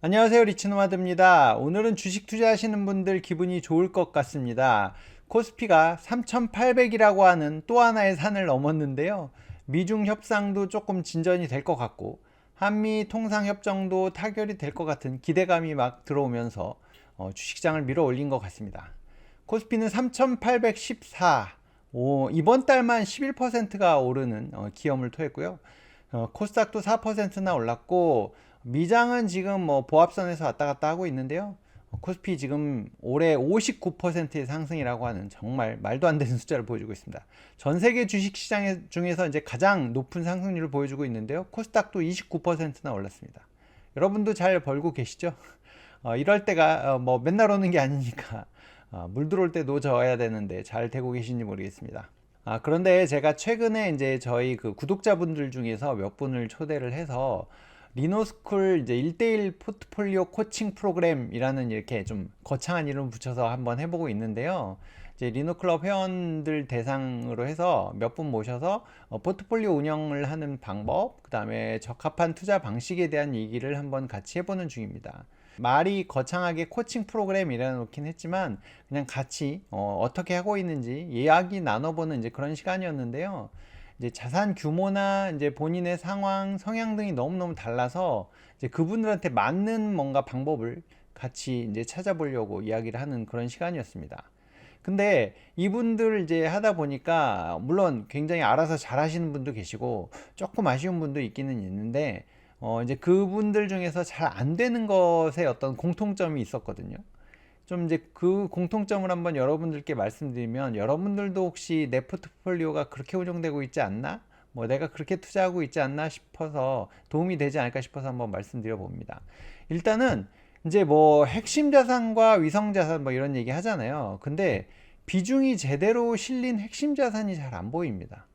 안녕하세요, 리치노마드입니다. 오늘은 주식 투자하시는 분들 기분이 좋을 것 같습니다. 코스피가 3,800이라고 하는 또 하나의 산을 넘었는데요. 미중 협상도 조금 진전이 될 것 같고 한미 통상협정도 타결이 될 것 같은 기대감이 막 들어오면서 주식장을 밀어 올린 것 같습니다. 코스피는 3,814, 이번 달만 11%가 오르는 기염을 토했고요. 코스닥도 4%나 올랐고 미장은 지금 뭐 보합선에서 왔다 갔다 하고 있는데요. 코스피 지금 올해 59%의 상승이라고 하는 정말 말도 안 되는 숫자를 보여주고 있습니다. 전 세계 주식 시장 중에서 이제 가장 높은 상승률을 보여주고 있는데요. 코스닥도 29%나 올랐습니다. 여러분도 잘 벌고 계시죠? 이럴 때가 뭐 맨날 오는 게 아니니까 물 들어올 때 노져야 되는데 잘 되고 계신지 모르겠습니다. 그런데 제가 최근에 이제 저희 그 구독자분들 중에서 몇 분을 초대를 해서 리노스쿨 이제 1대1 포트폴리오 코칭 프로그램이라는 이렇게 좀 거창한 이름 붙여서 한번 해보고 있는데요. 이제 리노클럽 회원들 대상으로 해서 몇 분 모셔서 포트폴리오 운영을 하는 방법, 그 다음에 적합한 투자 방식에 대한 얘기를 한번 같이 해보는 중입니다. 말이 거창하게 코칭 프로그램 이래놓긴 했지만 그냥 같이 떻게 하고 있는지 이야기 나눠보는 이제 그런 시간이었는데요. 이제 자산 규모나 이제 본인의 상황, 성향 등이 너무너무 달라서 이제 그분들한테 맞는 뭔가 방법을 같이 이제 찾아보려고 이야기를 하는 그런 시간이었습니다. 근데 이분들 이제 하다 보니까 물론 굉장히 알아서 잘 하시는 분도 계시고 조금 아쉬운 분도 있기는 있는데 이제 그분들 중에서 잘 안 되는 것에 어떤 공통점이 있었거든요. 좀 이제 그 공통점을 한번 여러분들께 말씀드리면 여러분들도 혹시 내 포트폴리오가 그렇게 운영되고 있지 않나? 뭐 내가 그렇게 투자하고 있지 않나 싶어서 도움이 되지 않을까 싶어서 한번 말씀드려 봅니다. 일단은 이제 뭐 핵심 자산과 위성 자산 뭐 이런 얘기 하잖아요. 근데 비중이 제대로 실린 핵심 자산이 잘 안 보입니다.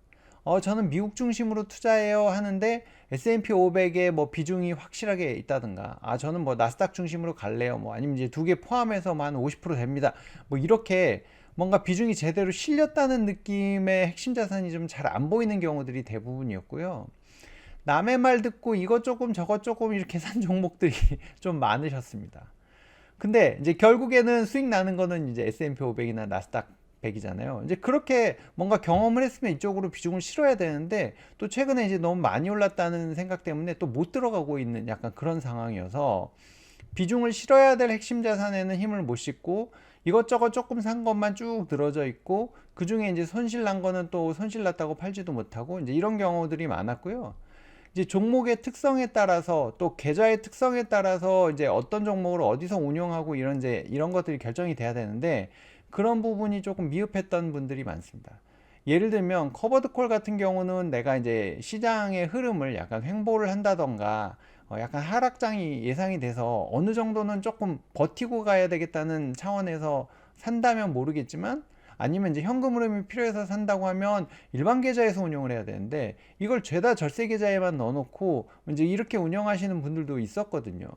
저는 미국 중심으로 투자해요 하는데 S&P 500에 뭐 비중이 확실하게 있다든가, 저는 뭐 나스닥 중심으로 갈래요. 뭐 아니면 이제 두 개 포함해서 뭐 한 50% 됩니다. 뭐 이렇게 뭔가 비중이 제대로 실렸다는 느낌의 핵심 자산이 좀 잘 안 보이는 경우들이 대부분이었고요. 남의 말 듣고 이것 조금 저것 조금 이렇게 산 종목들이 좀 많으셨습니다. 근데 이제 결국에는 수익 나는 거는 이제 S&P 500이나 나스닥 100이잖아요. 이제 그렇게 뭔가 경험을 했으면 이쪽으로 비중을 실어야 되는데 또 최근에 이제 너무 많이 올랐다는 생각 때문에 또 못 들어가고 있는 약간 그런 상황이어서 비중을 실어야 될 핵심 자산에는 힘을 못 싣고 이것저것 조금 산 것만 쭉 늘어져 있고 그 중에 이제 손실 난 거는 또 손실 났다고 팔지도 못하고 이제 이런 경우들이 많았고요. 이제 종목의 특성에 따라서 또 계좌의 특성에 따라서 이제 어떤 종목을 어디서 운용하고 이런 것들이 결정이 돼야 되는데 그런 부분이 조금 미흡했던 분들이 많습니다. 예를 들면 커버드 콜 같은 경우는 내가 이제 시장의 흐름을 약간 횡보를 한다던가 약간 하락장이 예상이 돼서 어느 정도는 조금 버티고 가야 되겠다는 차원에서 산다면 모르겠지만 아니면 이제 현금 흐름이 필요해서 산다고 하면 일반 계좌에서 운영을 해야 되는데 이걸 죄다 절세 계좌에만 넣어놓고 이제 이렇게 운영하시는 분들도 있었거든요.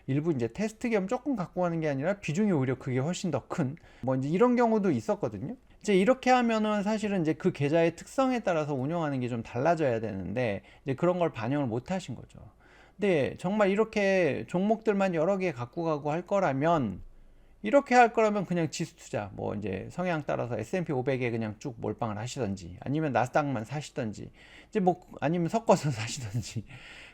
일부 이제 테스트 겸 조금 갖고 가는 게 아니라 비중이 오히려 그게 훨씬 더 큰 뭐 이제 이런 경우도 있었거든요. 이제 이렇게 하면은 사실은 이제 그 계좌의 특성에 따라서 운영하는 게 좀 달라져야 되는데 이제 그런 걸 반영을 못 하신 거죠. 근데 정말 이렇게 종목들만 여러 개 갖고 가고 할 거라면 이렇게 할 거라면 그냥 지수 투자 뭐 이제 성향 따라서 S&P 500에 그냥 쭉 몰빵을 하시던지 아니면 나스닥만 사시던지 이제 뭐 아니면 섞어서 사시던지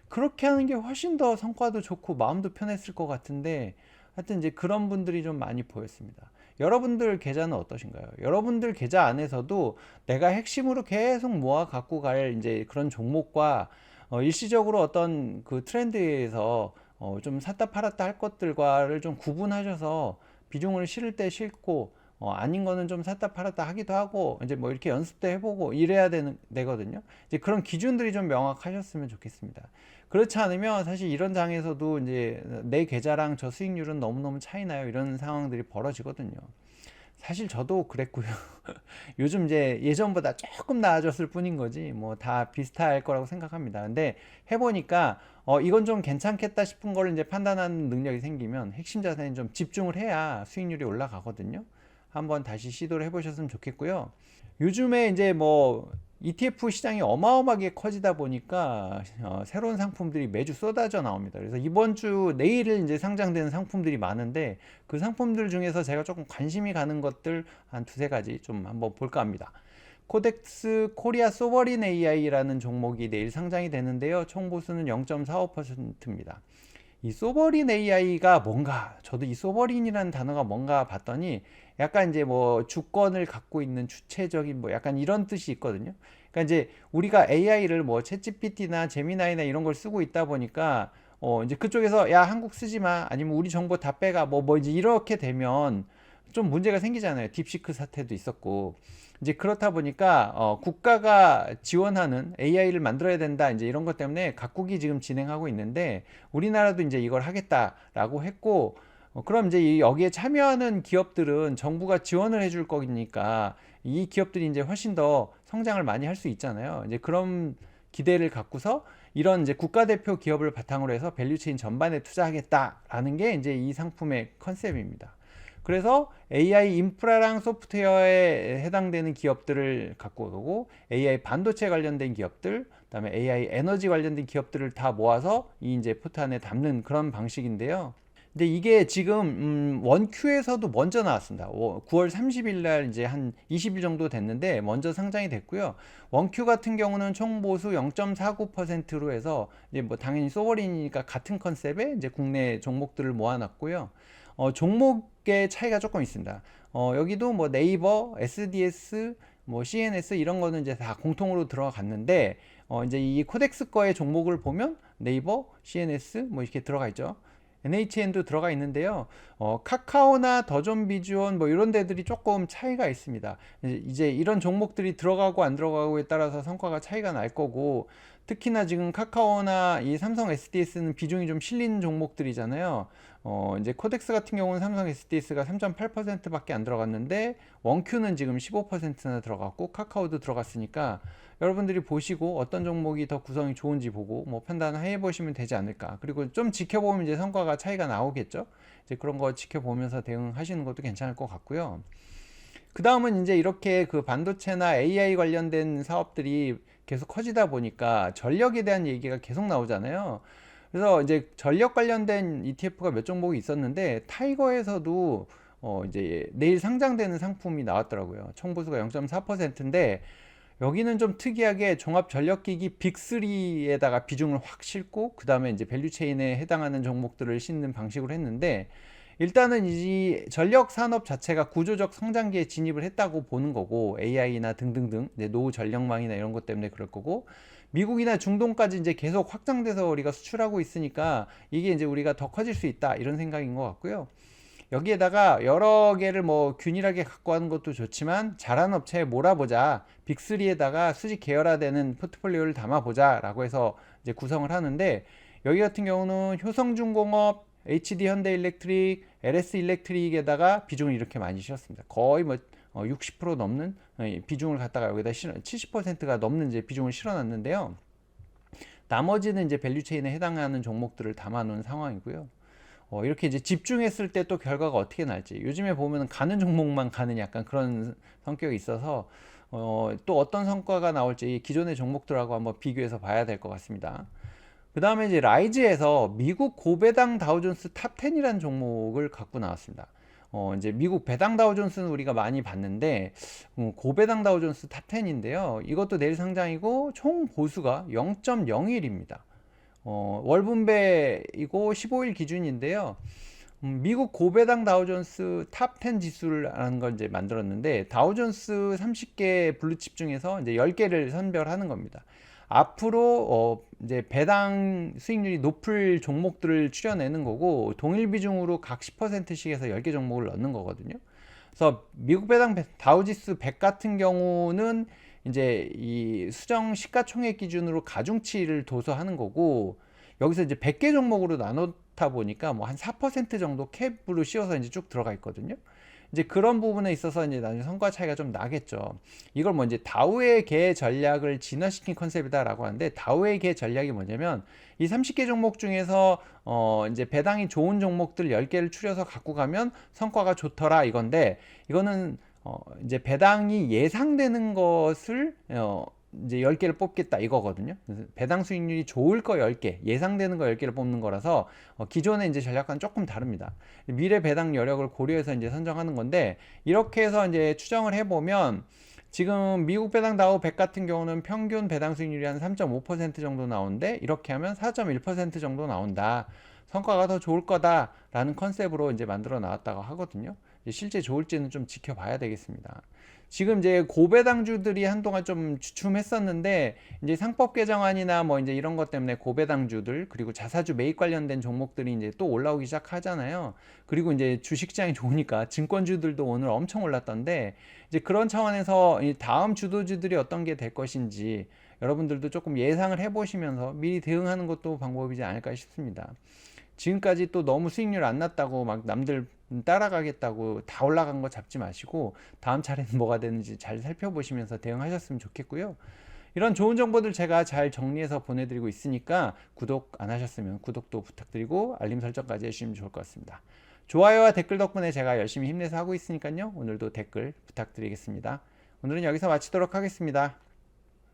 그렇게 하는 게 훨씬 더 성과도 좋고 마음도 편했을 것 같은데 하여튼 이제 그런 분들이 좀 많이 보였습니다. 여러분들 계좌는 어떠신가요? 여러분들 계좌 안에서도 내가 핵심으로 계속 모아 갖고 갈 이제 그런 종목과 일시적으로 어떤 그 트렌드에서 좀 샀다 팔았다 할 것들과를 좀 구분하셔서 비중을 실을 때 실고 아닌 거는 좀 샀다 팔았다 하기도 하고 이제 뭐 이렇게 연습도 해보고 이래야 되거든요. 이제 그런 기준들이 좀 명확하셨으면 좋겠습니다. 그렇지 않으면 사실 이런 장에서도 이제 내 계좌랑 저 수익률은 너무너무 차이 나요. 이런 상황들이 벌어지거든요. 사실 저도 그랬고요. 요즘 이제 예전보다 조금 나아졌을 뿐인 거지 뭐 다 비슷할 거라고 생각합니다. 근데 해보니까 이건 좀 괜찮겠다 싶은 걸 이제 판단하는 능력이 생기면 핵심 자산에 좀 집중을 해야 수익률이 올라가거든요. 한번 다시 시도를 해보셨으면 좋겠고요. 요즘에 이제 뭐 ETF 시장이 어마어마하게 커지다 보니까 새로운 상품들이 매주 쏟아져 나옵니다. 그래서 이번 주 내일 이제 상장되는 상품들이 많은데 그 상품들 중에서 제가 조금 관심이 가는 것들 한 두세 가지 좀 한번 볼까 합니다. 코덱스 코리아 소버린 AI라는 종목이 내일 상장이 되는데요. 총 보수는 0.45%입니다. 이 소버린 AI가 뭔가, 저도 이 소버린이라는 단어가 뭔가 봤더니 약간 이제 뭐 주권을 갖고 있는 주체적인 뭐 약간 이런 뜻이 있거든요. 그러니까 이제 우리가 AI를 뭐 챗GPT나 제미나이나 이런 걸 쓰고 있다 보니까 이제 그쪽에서 야 한국 쓰지 마, 아니면 우리 정보 다 빼가, 뭐 이제 이렇게 되면 좀 문제가 생기잖아요. 딥시크 사태도 있었고. 이제 그렇다 보니까 국가가 지원하는 AI를 만들어야 된다, 이제 이런 것 때문에 각국이 지금 진행하고 있는데 우리나라도 이제 이걸 하겠다라고 했고, 그럼 이제 여기에 참여하는 기업들은 정부가 지원을 해줄 거니까 이 기업들이 이제 훨씬 더 성장을 많이 할 수 있잖아요. 이제 그런 기대를 갖고서 이런 이제 국가대표 기업을 바탕으로 해서 밸류체인 전반에 투자하겠다라는 게 이제 이 상품의 컨셉입니다. 그래서 AI 인프라랑 소프트웨어에 해당되는 기업들을 갖고 가고, AI 반도체 관련된 기업들, 그다음에 AI 에너지 관련된 기업들을 다 모아서 이 이제 포트 안에 담는 그런 방식인데요. 근데 이게 지금 원큐에서도 먼저 나왔습니다. 9월 30일 날 이제 한 20일 정도 됐는데 먼저 상장이 됐고요. 원큐 같은 경우는 총 보수 0.49%로 해서 이제 뭐 당연히 소버린이니까 같은 컨셉의 이제 국내 종목들을 모아놨고요. 종목의 차이가 조금 있습니다. 여기도 뭐 네이버, SDS, 뭐 CNS 이런 거는 이제 다 공통으로 들어갔는데, 이제 이 코덱스 거의 종목을 보면 네이버, CNS 뭐 이렇게 들어가 있죠. NHN도 들어가 있는데요. 카카오나 더존 비주온 뭐 이런 데들이 조금 차이가 있습니다. 이제 이런 종목들이 들어가고 안 들어가고에 따라서 성과가 차이가 날 거고, 특히나 지금 카카오나 이 삼성 SDS는 비중이 좀 실린 종목들이잖아요. 이제 코덱스 같은 경우는 삼성 SDS가 3.8%밖에 안 들어갔는데 원큐는 지금 15%나 들어갔고 카카오도 들어갔으니까 여러분들이 보시고 어떤 종목이 더 구성이 좋은지 보고 뭐 판단해 보시면 되지 않을까. 그리고 좀 지켜보면 이제 성과가 차이가 나오겠죠. 이제 그런 거 지켜보면서 대응하시는 것도 괜찮을 것 같고요. 그 다음은 이제 이렇게 그 반도체나 AI 관련된 사업들이 계속 커지다 보니까 전력에 대한 얘기가 계속 나오잖아요. 그래서 이제 전력 관련된 ETF가 몇 종목이 있었는데 타이거에서도 이제 내일 상장되는 상품이 나왔더라고요. 총보수가 0.4%인데 여기는 좀 특이하게 종합전력기기 빅3에다가 비중을 확 싣고 그 다음에 이제 밸류체인에 해당하는 종목들을 싣는 방식으로 했는데, 일단은 이 전력 산업 자체가 구조적 성장기에 진입을 했다고 보는 거고, AI나 등등등 이제 노후 전력망이나 이런 것 때문에 그럴 거고, 미국이나 중동까지 이제 계속 확장돼서 우리가 수출하고 있으니까 이게 이제 우리가 더 커질 수 있다, 이런 생각인 것 같고요. 여기에다가 여러 개를 뭐 균일하게 갖고 하는 것도 좋지만 잘하는 업체에 몰아보자, 빅3에다가 수직 계열화되는 포트폴리오를 담아보자 라고 해서 이제 구성을 하는데, 여기 같은 경우는 효성중공업, HD 현대일렉트릭, LS 일렉트릭에다가 비중을 이렇게 많이 실었습니다. 거의 뭐 60% 넘는 비중을 갖다가 여기다 70%가 넘는 이제 비중을 실어놨는데요. 나머지는 이제 밸류체인에 해당하는 종목들을 담아놓은 상황이고요. 이렇게 이제 집중했을 때 또 결과가 어떻게 날지, 요즘에 보면 가는 종목만 가는 약간 그런 성격이 있어서 또 어떤 성과가 나올지 기존의 종목들하고 한번 비교해서 봐야 될 것 같습니다. 그 다음에 이제 라이즈에서 미국 고배당 다우존스 탑10이라는 종목을 갖고 나왔습니다. 이제 미국 배당 다우존스는 우리가 많이 봤는데 고배당 다우존스 탑10인데요. 이것도 내일 상장이고 총 보수가 0.01입니다. 월분배이고 15일 기준인데요. 미국 고배당 다우존스 탑10 지수라는 걸 이제 만들었는데, 다우존스 30개 블루칩 중에서 이제 10개를 선별하는 겁니다. 앞으로 이제 배당 수익률이 높을 종목들을 추려내는 거고, 동일 비중으로 각 10%씩 해서 10개 종목을 넣는 거거든요. 그래서 미국 배당 다우지수 100 같은 경우는 이제 이 수정 시가총액 기준으로 가중치를 도서하는 거고, 여기서 이제 100개 종목으로 나눴다 보니까 뭐 한 4% 정도 캡으로 씌워서 이제 쭉 들어가 있거든요. 이제 그런 부분에 있어서 이제 나중에 성과 차이가 좀 나겠죠. 이걸 뭐 이제 다우의 개 전략을 진화시킨 컨셉이다라고 하는데, 다우의 개 전략이 뭐냐면 이 30개 종목 중에서 이제 배당이 좋은 종목들 10개를 추려서 갖고 가면 성과가 좋더라 이건데, 이거는 이제 배당이 예상되는 것을 이제 10개를 뽑겠다 이거거든요. 배당 수익률이 좋을 거 10개, 예상되는 거 10개를 뽑는 거라서 기존의 이제 전략과는 조금 다릅니다. 미래 배당 여력을 고려해서 이제 선정하는 건데, 이렇게 해서 이제 추정을 해보면 지금 미국 배당 다우 100 같은 경우는 평균 배당 수익률이 한 3.5% 정도 나오는데, 이렇게 하면 4.1% 정도 나온다. 성과가 더 좋을 거다라는 컨셉으로 이제 만들어 나왔다고 하거든요. 실제 좋을지는 좀 지켜봐야 되겠습니다. 지금 이제 고배당주들이 한동안 좀 주춤했었는데, 이제 상법 개정안이나 뭐 이제 이런 것 때문에 고배당주들, 그리고 자사주 매입 관련된 종목들이 이제 또 올라오기 시작하잖아요. 그리고 이제 주식시장이 좋으니까 증권주들도 오늘 엄청 올랐던데, 이제 그런 차원에서 이 다음 주도주들이 어떤 게 될 것인지 여러분들도 조금 예상을 해보시면서 미리 대응하는 것도 방법이지 않을까 싶습니다. 지금까지 또 너무 수익률 안 났다고 막 남들 따라가겠다고 다 올라간 거 잡지 마시고, 다음 차례는 뭐가 되는지 잘 살펴보시면서 대응하셨으면 좋겠고요. 이런 좋은 정보들 제가 잘 정리해서 보내드리고 있으니까, 구독 안 하셨으면 구독도 부탁드리고 알림 설정까지 해주시면 좋을 것 같습니다. 좋아요와 댓글 덕분에 제가 열심히 힘내서 하고 있으니까요. 오늘도 댓글 부탁드리겠습니다. 오늘은 여기서 마치도록 하겠습니다.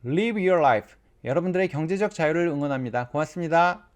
Live your life. 여러분들의 경제적 자유를 응원합니다. 고맙습니다.